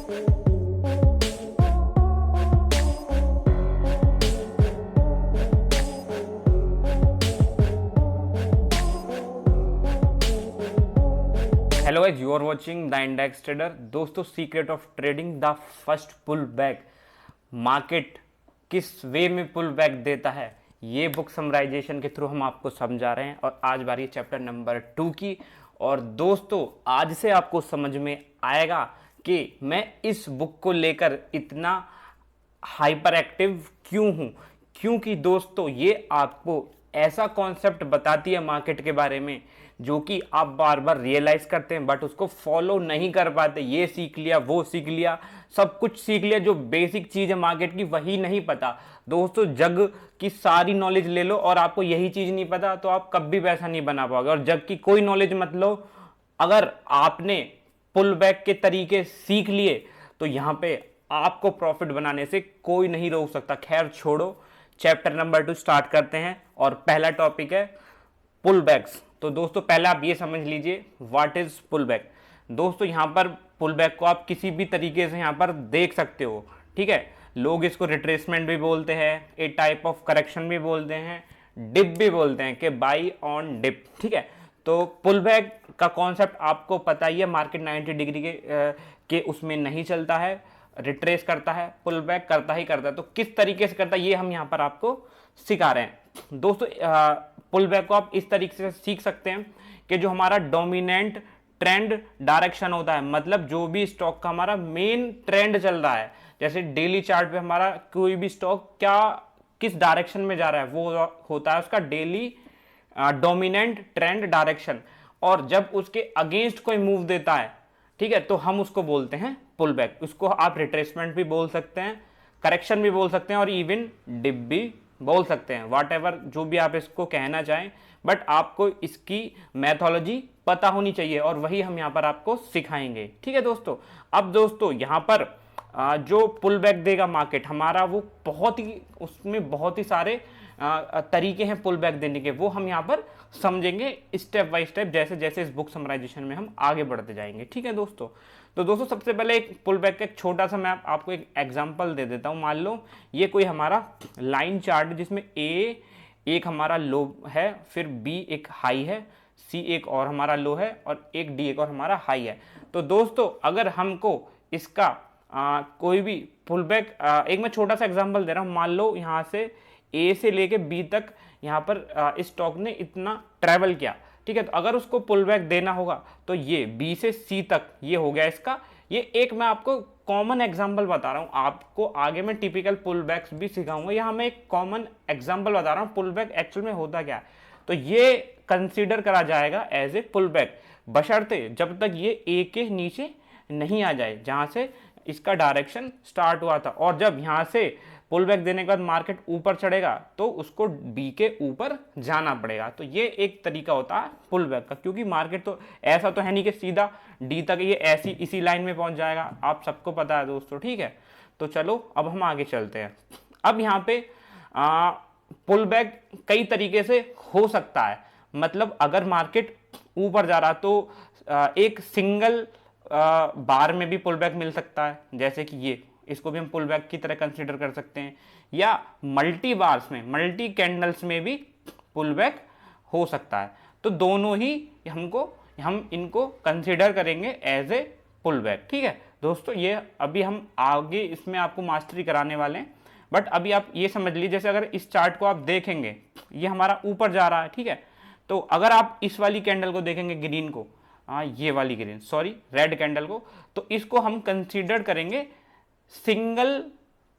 Hello guys, you are watching the index trader. दोस्तों, secret of trading the first pull back, market किस way में pull back देता है, ये book summarization के थ्रू हम आपको समझा रहे हैं। और आज बारी चैप्टर नंबर 2 की। और दोस्तों, आज से आपको समझ में आएगा कि मैं इस बुक को लेकर इतना हाइपर एक्टिव क्यों हूं। क्योंकि दोस्तों, ये आपको ऐसा कॉन्सेप्ट बताती है मार्केट के बारे में जो कि आप बार बार रियलाइज करते हैं बट उसको फॉलो नहीं कर पाते। ये सीख लिया, वो सीख लिया, सब कुछ सीख लिया, जो बेसिक चीज है मार्केट की वही नहीं पता। दोस्तों, जग की सारी नॉलेज ले लो और आपको यही चीज नहीं पता तो आप कभी पैसा नहीं बना पाओगे। और जग की कोई नॉलेज मत लो, अगर आपने पुल बैक के तरीके सीख लिए तो यहां पे आपको प्रॉफिट बनाने से कोई नहीं रोक सकता। खैर छोड़ो, चैप्टर नंबर 2 स्टार्ट करते हैं। और पहला टॉपिक है पुल बैक्स। तो दोस्तों, पहले आप ये समझ लीजिए व्हाट इज पुल बैक। दोस्तों, यहां पर पुल बैक को आप किसी भी तरीके से यहां पर देख सकते हो, ठीक है। लोग इसको रिट्रेसमेंट भी बोलते हैं, ए टाइप ऑफ करेक्शन भी बोलते हैं, डिप भी बोलते हैं कि बाई ऑन डिप, ठीक है। तो पुल बैक का कॉन्सेप्ट आपको पता ही है, मार्केट 90 डिग्री के उसमें नहीं चलता है, रिट्रेस करता है, पुल बैक करता ही करता है। तो किस तरीके से करता है ये हम यहां पर आपको सिखा रहे हैं। दोस्तों, पुल बैक को आप इस तरीके से सीख सकते हैं कि जो हमारा डोमिनेंट ट्रेंड डायरेक्शन होता है, मतलब जो भी स्टॉक का हमारा मेन ट्रेंड चल रहा है, जैसे डेली चार्ट पे हमारा कोई भी स्टॉक क्या किस डायरेक्शन में जा रहा है वो होता है उसका डेली डोमिनेंट ट्रेंड डायरेक्शन। और जब उसके अगेंस्ट कोई मूव देता है, ठीक है, तो हम उसको बोलते हैं पुल बैक। उसको आप रिट्रेसमेंट भी बोल सकते हैं, करेक्शन भी बोल सकते हैं और इवन डिप भी बोल सकते हैं, वॉट एवर जो भी आप इसको कहना चाहें। बट आपको इसकी मैथोलॉजी पता होनी चाहिए और वही हम यहाँ पर आपको सिखाएंगे, ठीक है दोस्तों। अब दोस्तों, यहाँ पर जो पुल बैक देगा मार्केट हमारा, वो बहुत ही उसमें बहुत ही सारे तरीके हैं पुल बैक देने के, वो हम यहाँ पर समझेंगे स्टेप बाय स्टेप, जैसे जैसे इस बुक समराइजेशन में हम आगे बढ़ते जाएंगे, ठीक है दोस्तों। तो दोस्तों, सबसे पहले एक पुल बैक का एक छोटा सा मैं आपको एक एग्जांपल दे देता हूं। मान लो ये कोई हमारा लाइन चार्ट जिसमें ए एक हमारा लो है, फिर बी एक हाई है, सी एक और हमारा लो है और एक डी एक और हमारा हाई है। तो दोस्तों, अगर हमको इसका कोई भी पुल बैक, एक मैं छोटा सा एग्जांपल दे रहा हूं। मान लो यहाँ से ए से लेके बी तक यहाँ पर इस स्टॉक ने इतना ट्रैवल किया, ठीक है। तो अगर उसको पुल बैक देना होगा तो ये बी से सी तक ये हो गया इसका। ये एक मैं आपको कॉमन एग्जांपल बता रहा हूं, आपको आगे मैं टिपिकल पुल बैक्स भी सिखाऊंगा, यहाँ मैं एक कॉमन एग्जांपल बता रहा हूं पुल बैक एक्चुअल में होता क्या है। तो ये कंसीडर करा जाएगा एज ए पुल बैक, बशर्ते जब तक ये ए के नीचे नहीं आ जाए जहां से इसका डायरेक्शन स्टार्ट हुआ था। और जब यहां से पुल बैक देने के बाद मार्केट ऊपर चढ़ेगा तो उसको बी के ऊपर जाना पड़ेगा। तो ये एक तरीका होता है पुल बैक का, क्योंकि मार्केट तो ऐसा तो है नहीं कि सीधा डी तक ये ऐसी इसी लाइन में पहुंच जाएगा, आप सबको पता है दोस्तों, ठीक है। तो चलो अब हम आगे चलते हैं। अब यहाँ पे पुल बैक कई तरीके से हो सकता है, मतलब अगर मार्केट ऊपर जा रहा तो एक सिंगल बार में भी पुल बैक मिल सकता है, जैसे कि ये, इसको भी हम पुल बैक की तरह कंसीडर कर सकते हैं, या मल्टी बार्स में, मल्टी कैंडल्स में भी पुल बैक हो सकता है। तो दोनों ही हम इनको कंसीडर करेंगे एज ए पुल बैक, ठीक है दोस्तों। ये अभी हम आगे इसमें आपको मास्टरी कराने वाले हैं, बट अभी आप ये समझ लीजिए, जैसे अगर इस चार्ट को आप देखेंगे, ये हमारा ऊपर जा रहा है, ठीक है। तो अगर आप इस वाली कैंडल को देखेंगे, ग्रीन को, ये वाली ग्रीन, सॉरी रेड कैंडल को, तो इसको हम कंसीडर करेंगे सिंगल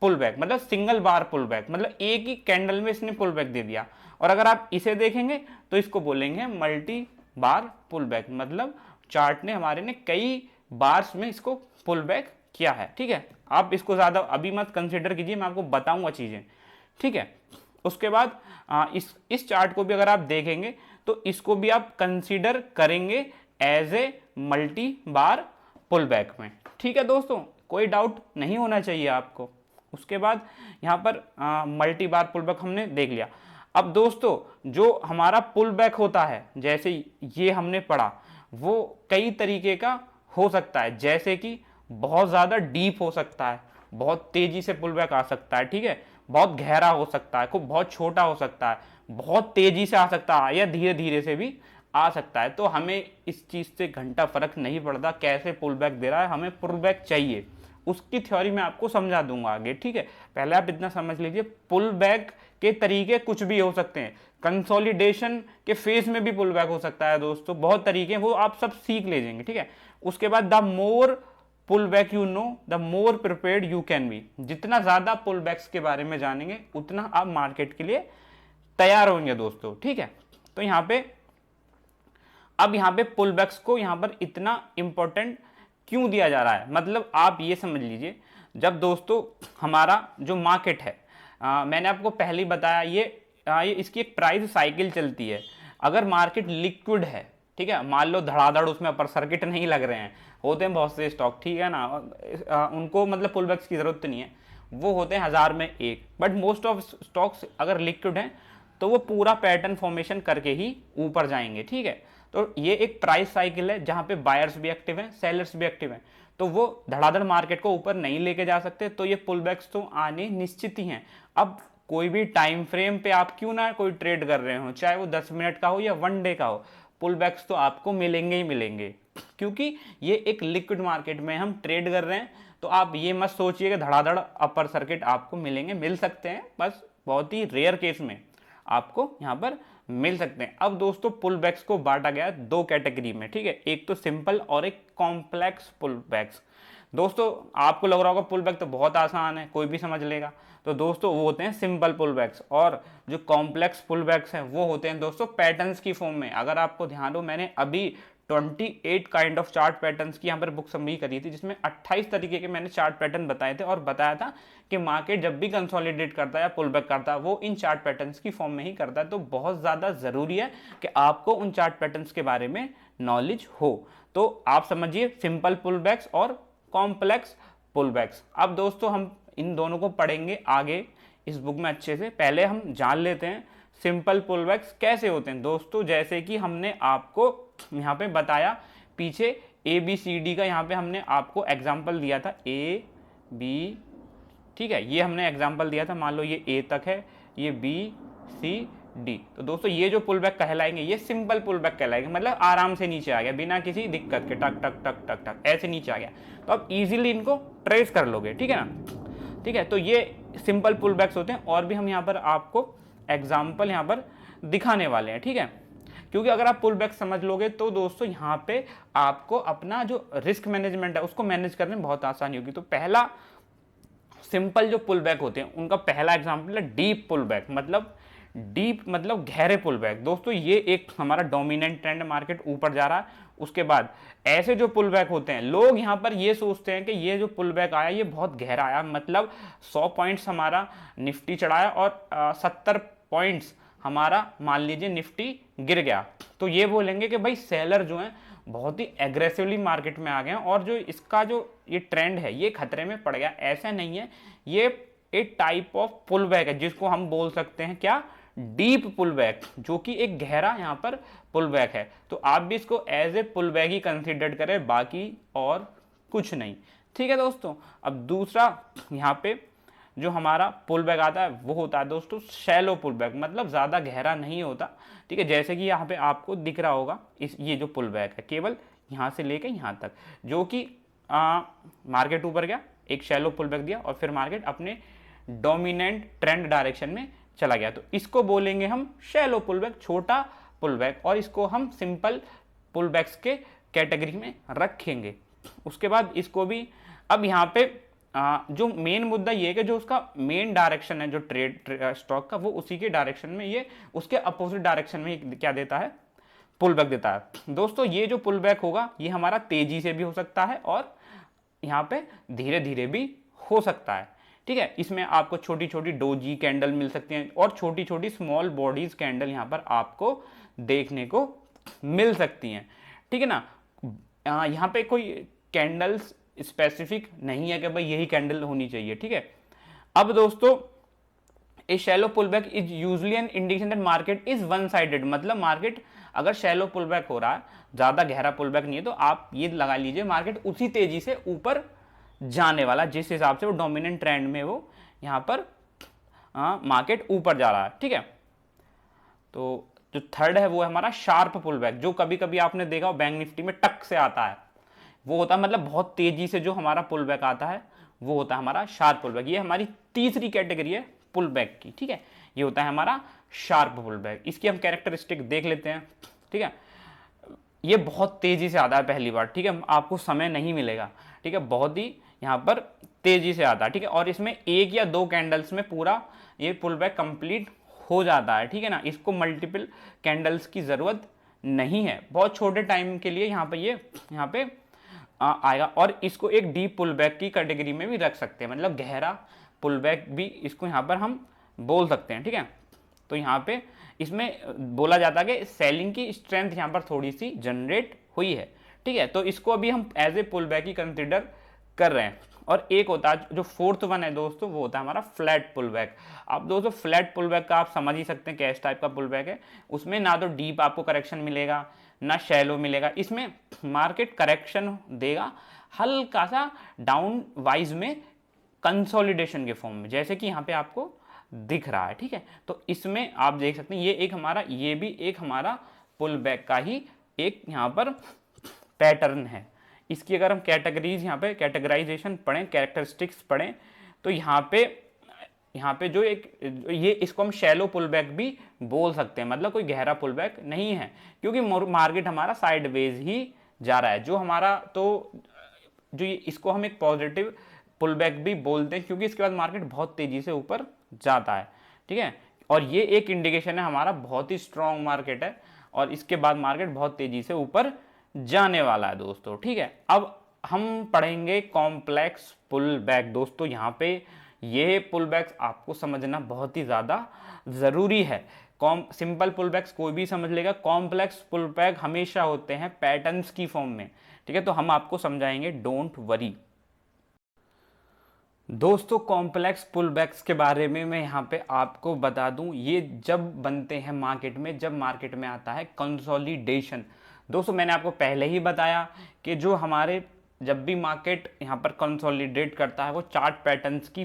पुल बैक, मतलब सिंगल बार पुल बैक, मतलब एक ही कैंडल में इसने पुल बैक दे दिया। और अगर आप इसे देखेंगे तो इसको बोलेंगे मल्टी बार पुल बैक, मतलब चार्ट ने हमारे ने कई बार्स में इसको पुल बैक किया है, ठीक है। आप इसको ज्यादा अभी मत कंसीडर कीजिए, मैं आपको बताऊंगा चीजें, ठीक है। उसके बाद इस चार्ट को भी अगर आप देखेंगे तो इसको भी आप कंसीडर करेंगे as a multi bar pull back में, ठीक है दोस्तों। कोई डाउट नहीं होना चाहिए आपको। उसके बाद यहाँ पर मल्टी बार पुल बैक हमने देख लिया। अब दोस्तों, जो हमारा पुल बैक होता है, जैसे ये हमने पढ़ा, वो कई तरीके का हो सकता है, जैसे कि बहुत ज़्यादा डीप हो सकता है, बहुत तेजी से पुल बैक आ सकता है, ठीक है, बहुत गहरा हो सकता है, खूब बहुत छोटा हो सकता है, बहुत तेजी से आ सकता है या धीरे धीरे से भी आ सकता है। तो हमें इस चीज़ से घंटा फर्क नहीं पड़ता कैसे पुल बैक दे रहा है, हमें पुल बैक चाहिए। उसकी थ्योरी मैं आपको समझा दूंगा आगे, ठीक है। पहले आप इतना समझ लीजिए, पुल बैक के तरीके कुछ भी हो सकते हैं, कंसोलिडेशन के फेज में भी पुल बैक हो सकता है दोस्तों, बहुत तरीके, वो आप सब सीख लीजिएंगे, ठीक है। उसके बाद the more pull back you know the more prepared you can be, जितना ज्यादा पुल बैक्स के बारे में जानेंगे उतना आप मार्केट के लिए तैयार होंगे दोस्तों, ठीक है। तो यहां पे अब यहां पे पुल बैक्स को यहां पर इतना इंपॉर्टेंट क्यों दिया जा रहा है, मतलब आप ये समझ लीजिए, जब दोस्तों हमारा जो मार्केट है, मैंने आपको पहले ही बताया, ये इसकी एक प्राइस साइकिल चलती है। अगर मार्केट लिक्विड है, ठीक है, मान लो धड़ाधड़ उसमें अपर सर्किट नहीं लग रहे हैं, होते हैं बहुत से स्टॉक, ठीक है ना, उनको मतलब पुल बैक्स की जरूरत नहीं है, वो होते हैं 1000 में एक, बट मोस्ट ऑफ स्टॉक्स अगर लिक्विड हैं तो वो पूरा पैटर्न फॉर्मेशन करके ही ऊपर जाएंगे, ठीक है। तो ये एक प्राइस साइकिल है जहां पे बायर्स भी एक्टिव हैं, सेलर्स भी एक्टिव हैं, तो वो धड़ाधड़ मार्केट को ऊपर नहीं लेके जा सकते, तो ये पुल बैक्स तो आने निश्चित ही हैं। अब कोई भी टाइम फ्रेम पे आप क्यों ना कोई ट्रेड कर रहे हो, चाहे वो 10 मिनट का हो या 1 डे का हो, पुल बैक्स तो आपको मिलेंगे ही मिलेंगे, क्योंकि ये एक लिक्विड मार्केट में हम ट्रेड कर रहे हैं। तो आप ये मत सोचिए कि धड़ाधड़ अपर सर्किट आपको मिलेंगे, मिल सकते हैं, बस बहुत ही रेयर केस में आपको यहां पर मिल सकते हैं। अब दोस्तों पुल बैक्स को बांटा गया है 2 कैटेगरी में, ठीक है, एक तो सिंपल और एक कॉम्प्लेक्स पुल बैक्स। दोस्तों आपको लग रहा होगा पुल बैक तो बहुत आसान है, कोई भी समझ लेगा, तो दोस्तों वो होते हैं सिंपल पुल बैक्स, और जो कॉम्प्लेक्स पुल बैक्स हैं वो होते हैं दोस्तों पैटर्न्स की फॉर्म में। अगर आपको ध्यान हो, मैंने अभी 28 काइंड ऑफ चार्ट पैटर्न्स की यहाँ पर बुक समरी करी थी, जिसमें 28 तरीके के मैंने चार्ट पैटर्न बताए थे, और बताया था कि मार्केट जब भी कंसोलिडेट करता है या पुल बैक करता है वो इन चार्ट पैटर्न्स की फॉर्म में ही करता है। तो बहुत ज़्यादा ज़रूरी है कि आपको उन चार्ट पैटर्न्स के बारे में नॉलेज हो। तो आप समझिए सिंपल पुल बैक्स और कॉम्प्लेक्स पुल बैक्स। अब दोस्तों हम इन दोनों को पढ़ेंगे आगे इस बुक में अच्छे से। पहले हम जान लेते हैं सिंपल पुल बैक्स कैसे होते हैं दोस्तों। जैसे कि हमने आपको यहाँ पे बताया पीछे ABCD का, यहाँ पे हमने आपको एग्जाम्पल दिया था AB, ठीक है, ये हमने एग्जाम्पल दिया था, मान लो ये A तक है, ये BCD। तो दोस्तों ये जो पुल बैक कहलाएंगे ये सिंपल पुल बैक कहलाएंगे, मतलब आराम से नीचे आ गया बिना किसी दिक्कत के, टक टक टक टक टक ऐसे नीचे आ गया, तो आप इजीली इनको ट्रेस कर लोगे, ठीक है ना, ठीक है। तो ये सिंपल पुल बैक्स होते हैं, और भी हम यहाँ पर आपको एग्जाम्पल यहाँ पर दिखाने वाले हैं, ठीक है। क्योंकि अगर आप पुल बैक समझ लोगे तो दोस्तों यहाँ पे आपको अपना जो रिस्क मैनेजमेंट है उसको मैनेज करने में बहुत आसानी होगी। तो पहला सिंपल जो पुल बैक होते हैं उनका पहला एग्जाम्पल है डीप पुल बैक, मतलब डीप मतलब गहरे पुल बैक। दोस्तों ये एक हमारा डोमिनेंट ट्रेंड, मार्केट ऊपर जा रहा है, उसके बाद ऐसे जो पुल बैक होते हैं, लोग यहाँ पर ये सोचते हैं कि ये जो पुल बैक आया ये बहुत गहरा आया, मतलब 100 पॉइंट्स हमारा निफ्टी चढ़ाया और 70 पॉइंट्स हमारा मान लीजिए निफ्टी गिर गया, तो ये बोलेंगे कि भाई सेलर जो है बहुत ही एग्रेसिवली मार्केट में आ गए हैं और जो इसका जो ये ट्रेंड है ये खतरे में पड़ गया। ऐसा नहीं है, ये एक टाइप ऑफ पुल बैक है जिसको हम बोल सकते हैं क्या, डीप पुल बैक, जो कि एक गहरा यहाँ पर पुल बैक है। तो आप भी इसको एज ए पुल बैक ही कंसिडर करें, बाकी और कुछ नहीं, ठीक है दोस्तों। अब दूसरा यहाँ पे जो हमारा पुल बैक आता है वो होता है दोस्तों शैलो पुल बैक, मतलब ज़्यादा गहरा नहीं होता, ठीक है। जैसे कि यहाँ पे आपको दिख रहा होगा ये जो पुल बैक है केवल यहाँ से लेके यहाँ तक, जो कि मार्केट ऊपर गया, एक शैलो पुल बैक दिया और फिर मार्केट अपने डोमिनेंट ट्रेंड डायरेक्शन में चला गया, तो इसको बोलेंगे हम शैलो पुल बैक, छोटा पुल बैक, और इसको हम सिंपल पुल बैक्स के कैटेगरी में रखेंगे। उसके बाद इसको भी, अब यहाँ पे जो मेन मुद्दा ये है कि जो उसका मेन डायरेक्शन है जो ट्रेड स्टॉक का, वो उसी के डायरेक्शन में, ये उसके अपोजिट डायरेक्शन में क्या देता है, पुल बैक देता है। दोस्तों ये जो पुल बैक होगा ये हमारा तेजी से भी हो सकता है और यहाँ पे धीरे धीरे भी हो सकता है, ठीक है। इसमें आपको छोटी छोटी डोजी कैंडल मिल सकती हैं और छोटी छोटी स्मॉल बॉडीज कैंडल यहाँ पर आपको देखने को मिल सकती हैं, ठीक है ना। यहाँ पे कोई कैंडल्स स्पेसिफिक नहीं है कि भाई यही कैंडल होनी चाहिए, ठीक है। अब दोस्तों a shallow pull back is usually an indication that market is one sided, मतलब मार्केट अगर शैलो पुल बैक हो रहा है, ज्यादा गहरा पुल बैक नहीं है, तो आप ये लगा लीजिए मार्केट उसी तेजी से ऊपर जाने वाला, जिस हिसाब से वो डोमिनेंट ट्रेंड में वो यहाँ पर मार्केट ऊपर जा रहा है। ठीक है, तो जो थर्ड है वो है हमारा शार्प पुल बैक, जो कभी कभी आपने देखा हो बैंक निफ्टी में टक से आता है, वो होता है मतलब बहुत तेजी से जो हमारा पुल बैक आता है वो होता है हमारा शार्प पुल बैक। ये हमारी तीसरी कैटेगरी है पुल बैक की। ठीक है, ये होता है हमारा शार्प पुल बैक। इसकी हम कैरेक्टरिस्टिक देख लेते हैं। ठीक है, ये बहुत तेजी से आता है पहली बार। ठीक है, आपको समय नहीं मिलेगा। ठीक है, बहुत ही यहाँ पर तेजी से आता है। ठीक है, और इसमें एक या दो कैंडल्स में पूरा ये पुल बैक कंप्लीट हो जाता है। ठीक है ना, इसको मल्टीपल कैंडल्स की जरूरत नहीं है, बहुत छोटे टाइम के लिए यहाँ पे ये यहाँ पे आएगा। और इसको एक डीप पुल बैक की कैटेगरी में भी रख सकते हैं, मतलब गहरा पुल बैक भी इसको यहाँ पर हम बोल सकते हैं। ठीक है, तो यहाँ पे इसमें बोला जाता है कि सेलिंग की स्ट्रेंथ यहाँ पर थोड़ी सी जनरेट हुई है। ठीक है, तो इसको अभी हम एज ए पुल बैक ही कंसिडर कर रहे हैं। और एक होता है जो फोर्थ वन है दोस्तों, वो होता है हमारा फ्लैट पुल बैक। अब दोस्तों फ्लैट पुल बैक का आप समझ ही सकते हैं कैस टाइप का पुल बैक है। उसमें ना तो डीप आपको करेक्शन मिलेगा ना शैलो मिलेगा, इसमें मार्केट करेक्शन देगा हल्का सा डाउन वाइज में कंसोलिडेशन के फॉर्म में, जैसे कि यहाँ पे आपको दिख रहा है। ठीक है, तो इसमें आप देख सकते हैं ये भी एक हमारा पुल बैक का ही एक यहाँ पर पैटर्न है। इसकी अगर हम कैटेगरीज यहाँ पे कैटेगराइजेशन पढ़ें, कैरेक्टरिस्टिक्स पढ़ें, तो यहाँ पे जो एक ये इसको हम शैलो पुल बैक भी बोल सकते हैं, मतलब कोई गहरा पुल बैक नहीं है, क्योंकि मार्केट हमारा साइडवेज ही जा रहा है। जो हमारा तो जो इसको हम एक पॉजिटिव पुल बैक भी बोलते हैं, क्योंकि इसके बाद मार्केट बहुत तेजी से ऊपर जाता है। ठीक है, और ये एक इंडिकेशन है हमारा बहुत ही स्ट्रॉन्ग मार्केट है और इसके बाद मार्केट बहुत तेजी से ऊपर जाने वाला है दोस्तों। ठीक है, अब हम पढ़ेंगे कॉम्प्लेक्स पुल बैक। दोस्तों यहाँ पे ये पुल बैक्स आपको समझना बहुत ही ज़्यादा ज़रूरी है। सिंपल पुल बैक्स कोई भी समझ लेगा, कॉम्प्लेक्स पुल बैक हमेशा होते हैं पैटर्न्स की फॉर्म में। ठीक है, तो हम आपको समझाएंगे, डोंट वरी। दोस्तों कॉम्प्लेक्स पुल बैक्स के बारे में मैं यहाँ पे आपको बता दूं, ये जब बनते हैं मार्केट में, जब मार्केट में आता है कंसोलिडेशन। दोस्तों मैंने आपको पहले ही बताया कि जो हमारे जब भी मार्केट यहाँ पर कंसोलिडेट करता है वो चार्ट पैटर्न्स की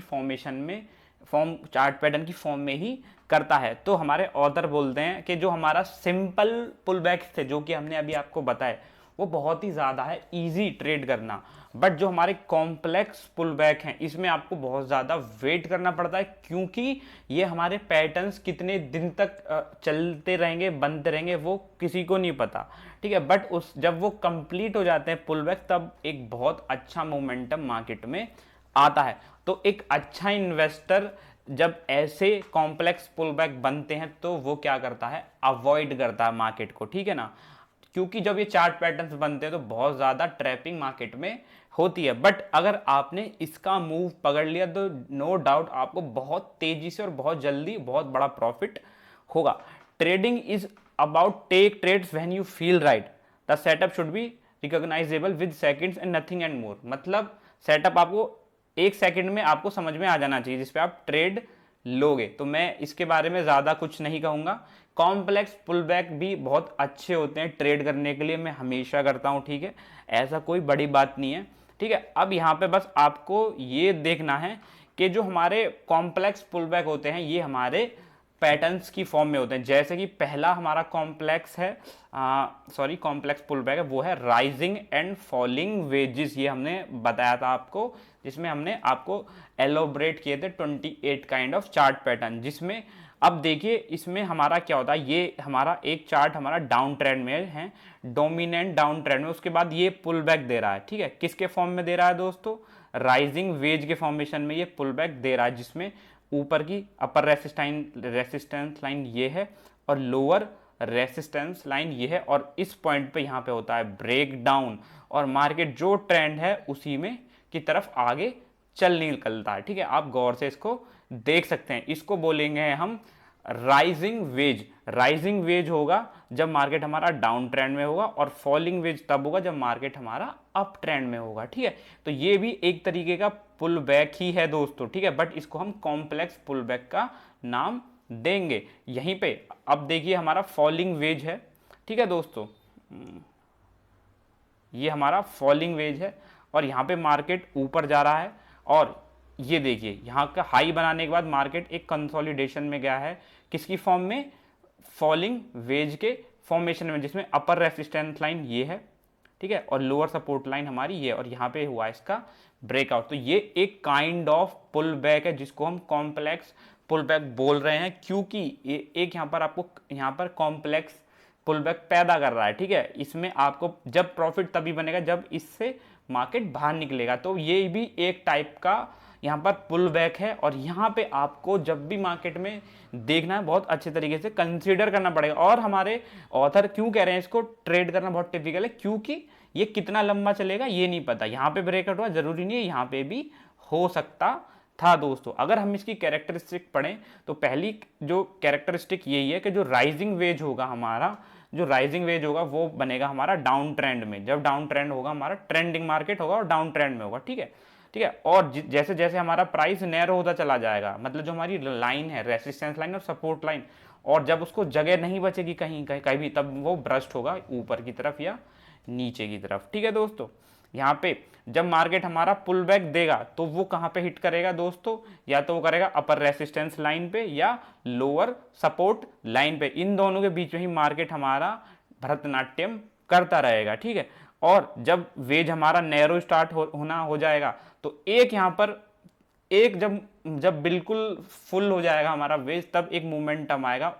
चार्ट पैटर्न की फॉर्म में ही करता है। तो हमारे ऑथर बोलते हैं कि जो हमारा सिंपल पुल बैक्स थे जो कि हमने अभी आपको बताए वो बहुत ही ज़्यादा है ईजी ट्रेड करना, बट जो हमारे कॉम्प्लेक्स पुल बैक हैं इसमें आपको बहुत ज़्यादा वेट करना पड़ता है, क्योंकि ये हमारे पैटर्न्स कितने दिन तक चलते रहेंगे बनते रहेंगे वो किसी को नहीं पता। ठीक है, बट जब वो कंप्लीट हो जाते हैं पुल बैक तब एक बहुत अच्छा मोमेंटम मार्केट में आता है। तो एक अच्छा इन्वेस्टर जब ऐसे कॉम्प्लेक्स पुल बैक बनते हैं तो वो क्या करता है, अवॉइड करता है मार्केट को। ठीक है ना, क्योंकि जब ये चार्ट पैटर्न्स बनते हैं तो बहुत ज़्यादा ट्रैपिंग मार्केट में होती है, बट अगर आपने इसका मूव पकड़ लिया तो नो डाउट आपको बहुत तेजी से और बहुत जल्दी बहुत बड़ा प्रॉफिट होगा। Trading is about take trades when you feel right, the setup should be recognisable with seconds and nothing and more. मतलब सेटअप आपको एक सेकंड में आपको समझ में आ जाना चाहिए जिसपे आप ट्रेड लोगे। तो मैं इसके बारे में ज़्यादा कुछ नहीं कहूँगा। कॉम्प्लेक्स पुल बैक भी बहुत अच्छे होते हैं ट्रेड करने के लिए, मैं हमेशा करता हूँ। ठीक है, ऐसा कोई बड़ी बात नहीं है। ठीक है, अब यहाँ पे बस आपको ये देखना है कि जो हमारे कॉम्प्लेक्स पुल बैक होते हैं ये हमारे पैटर्न्स की फॉर्म में होते हैं। जैसे कि पहला हमारा कॉम्प्लेक्स पुल बैक है वो है राइजिंग एंड फॉलिंग वेजेस, ये हमने बताया था आपको, जिसमें हमने आपको एलोबरेट किए थे 28 काइंड ऑफ चार्ट पैटर्न। जिसमें अब देखिए इसमें हमारा क्या होता है, ये हमारा एक चार्ट हमारा डाउन ट्रेंड में है, डोमिनेंट डाउन ट्रेंड में, उसके बाद ये पुल बैक दे रहा है। ठीक है, किसके फॉर्म में दे रहा है दोस्तों, राइजिंग वेज के फॉर्मेशन में ये पुल बैक दे रहा है, जिसमें ऊपर की अपर रेसिस्टेंस लाइन ये है और लोअर रेसिस्टेंस लाइन ये है, और इस पॉइंट पे यहाँ पे होता है ब्रेक डाउन और मार्केट जो ट्रेंड है उसी में की तरफ आगे चल निकलता है। ठीक है, आप गौर से इसको देख सकते हैं। इसको बोलेंगे हम राइजिंग वेज। राइजिंग वेज होगा जब मार्केट हमारा डाउन ट्रेंड में होगा और फॉलिंग वेज तब होगा जब मार्केट हमारा अप ट्रेंड में होगा। ठीक है, तो ये भी एक तरीके का पुल बैक ही है दोस्तों। ठीक है, बट इसको हम कॉम्प्लेक्स पुल बैक का नाम देंगे। यहीं पे अब देखिए हमारा फॉलिंग वेज है। ठीक है दोस्तों, ये हमारा फॉलिंग वेज है और यहाँ पे मार्केट ऊपर जा रहा है। और ये देखिए यहाँ का हाई बनाने के बाद मार्केट एक कंसोलिडेशन में गया है, किसकी फॉर्म में, फॉलिंग वेज के फॉर्मेशन में, जिसमें अपर रेसिस्टेंस लाइन ये है, ठीक है, और लोअर सपोर्ट लाइन हमारी ये, और यहाँ पे हुआ इसका ब्रेकआउट। तो ये एक काइंड ऑफ पुल बैक है जिसको हम कॉम्प्लेक्स पुल बैक बोल रहे हैं, क्योंकि ये एक यहाँ पर आपको यहाँ पर कॉम्प्लेक्स पुल बैक पैदा कर रहा है, ठीक है। इसमें आपको जब प्रॉफिट तभी बनेगा जब इससे मार्केट बाहर निकलेगा। तो ये भी एक टाइप का यहाँ पर पुल बैक है, और यहाँ पे आपको जब भी मार्केट में देखना है बहुत अच्छे तरीके से कंसीडर करना पड़ेगा। और हमारे ऑथर क्यों कह रहे हैं इसको ट्रेड करना बहुत टिपिकल है, क्योंकि ये कितना लंबा चलेगा ये नहीं पता। यहाँ पे ब्रेकआउट हुआ, जरूरी नहीं है यहाँ पे भी हो सकता था दोस्तों। अगर हम इसकी कैरेक्टरिस्टिक पढ़ें तो पहली जो कैरेक्टरिस्टिक यही है कि जो राइजिंग वेज होगा हमारा, जो राइजिंग वेज होगा वो बनेगा हमारा डाउन ट्रेंड में। जब डाउन ट्रेंड होगा हमारा ट्रेंडिंग मार्केट होगा और डाउन ट्रेंड में होगा, ठीक है, ठीक है। और जैसे जैसे हमारा प्राइस नैरो होता चला जाएगा, मतलब जो हमारी लाइन है रेसिस्टेंस लाइन और सपोर्ट लाइन, और जब उसको जगह नहीं बचेगी कहीं कहीं कहीं भी, तब वो ब्रस्ट होगा ऊपर की तरफ या नीचे की तरफ, ठीक है दोस्तों। यहाँ पे जब मार्केट हमारा पुल बैक देगा तो वो कहाँ पे हिट करेगा दोस्तों, या तो वो करेगा अपर रेसिस्टेंस लाइन पे या लोअर सपोर्ट लाइन पे। इन दोनों के बीच में ही मार्केट हमारा भरतनाट्यम करता रहेगा, ठीक है। और जब वेज हमारा नैरो स्टार्ट होना हो जाएगा तो एक यहाँ पर एक जब जब बिल्कुल फुल हो जाएगा हमारा वेज, तब एक मोमेंटम आएगा,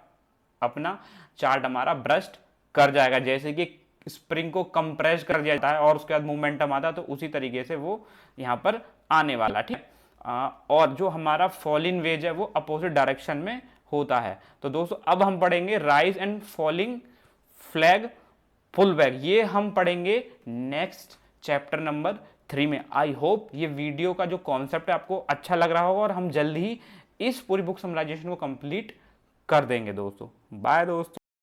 अपना चार्ट हमारा ब्रस्ट कर जाएगा। जैसे कि स्प्रिंग को कंप्रेस कर दिया जाता है और उसके बाद मोमेंटम आता है, तो उसी तरीके से वो यहाँ पर आने वाला, ठीक है। और जो हमारा फॉल इन वेज है वो अपोजिट डायरेक्शन में होता है। तो दोस्तों अब हम पढ़ेंगे rise and falling flag pull back, ये हम पढ़ेंगे नेक्स्ट चैप्टर नंबर 3 में। आई होप ये वीडियो का जो कॉन्सेप्ट है आपको अच्छा लग रहा होगा, और हम जल्द ही इस पूरी बुक समराइजेशन को कंप्लीट कर देंगे दोस्तों। बाय दोस्तों।